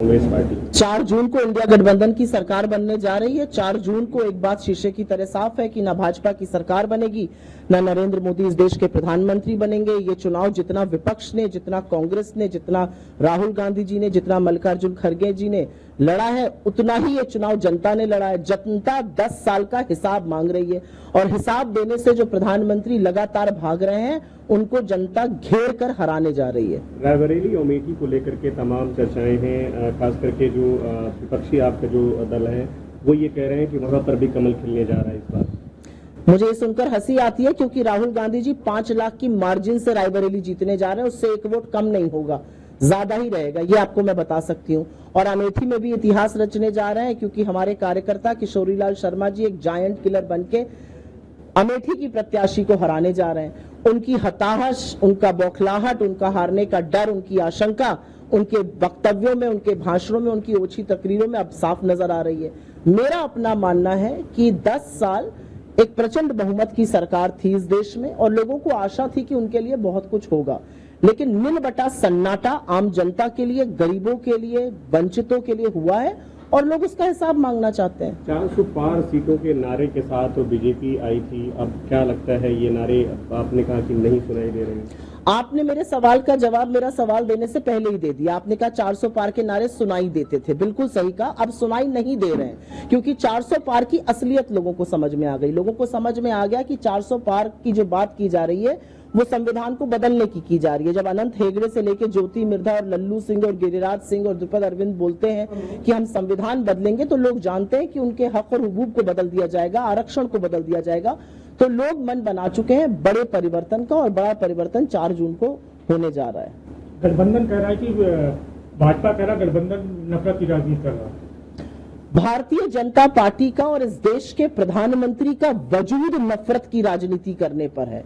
Congress party? 4 जून को India गठबंधन की सरकार बनने जा रही है। 4 जून को एक बात शीशे की तरह साफ है कि ना भाजपा की सरकार बनेगी, ना नरेंद्र मोदी इस देश के प्रधानमंत्री बनेंगे। ये चुनाव जितना विपक्ष ने, जितना कांग्रेस ने, जितना राहुल गांधी जी ने, जितना मल्लिकार्जुन खड़गे जी ने लड़ा है, उतना ही ये चुनाव जनता ने लड़ा है। जनता 10 साल का हिसाब मांग रही है और हिसाब देने से जो प्रधानमंत्री लगातार भाग रहे हैं, उनको जनता घेर कर हराने जा रही है। रायबरेली और अमेठी को लेकर के तमाम चर्चाएं हैं, खास करके जो विपक्षी आपका जो दल है वो ये कह रहे हैं कि वहां पर भी कमल खिलने जा रहा है इस बार। मुझे ये सुनकर हंसी आती है क्योंकि राहुल गांधी जी 5 लाख की मार्जिन से रायबरेली जीतने जा रहे हैं। उससे 1 वोट कम नहीं होगा, ज्यादा ही रहेगा, ये आपको मैं बता सकती हूँ। और अमेठी में भी इतिहास रचने जा रहे हैं क्योंकि हमारे कार्यकर्ता किशोरीलाल शर्मा जी एक जायंट किलर बनके अमेठी की प्रत्याशी को हराने जा रहे हैं। उनकी हताहट, उनका बौखलाहट, उनका हारने का डर, उनकी आशंका उनके वक्तव्यों में, उनके भाषणों में, उनकी ओछी तकरीरों में अब साफ नजर आ रही है। मेरा अपना मानना है कि 10 साल एक प्रचंड बहुमत की सरकार थी इस देश में और लोगों को आशा थी कि उनके लिए बहुत कुछ होगा, लेकिन नील बटा सन्नाटा आम जनता के लिए, गरीबों के लिए, वंचितों के लिए हुआ है और लोग उसका हिसाब मांगना चाहते हैं। 400 पार सीटों के नारे के साथ तो बीजेपी आई थी, अब क्या लगता है ये नारे आपने कहा कि नहीं सुनाई दे रहे हैं? आपने मेरे सवाल का जवाब मेरा सवाल देने से पहले ही दे दिया। आपने कहा 400 पार के नारे सुनाई देते थे, बिल्कुल सही कहा। अब सुनाई नहीं दे रहे हैं क्योंकि 400 पार की असलियत लोगों को समझ में आ गई। लोगों को समझ में आ गया कि 400 पार की जो बात की जा रही है वो संविधान को बदलने की जा रही है। जब अनंत हेगड़े से लेकर ज्योति मिर्धा और लल्लू सिंह और गिरिराज सिंह और द्रुपद अरविंद बोलते हैं कि हम संविधान बदलेंगे, तो लोग जानते हैं कि उनके हक और हुकूक को बदल दिया जाएगा, आरक्षण को बदल दिया जाएगा। तो लोग मन बना चुके हैं बड़े परिवर्तन का और बड़ा परिवर्तन 4 जून को होने जा रहा है। गठबंधन कह रहा है कि भाजपा कह रहा है गठबंधन नफरत की राजनीति कर रहा है। भारतीय जनता पार्टी का और इस देश के प्रधानमंत्री का वजूद नफरत की राजनीति करने पर है।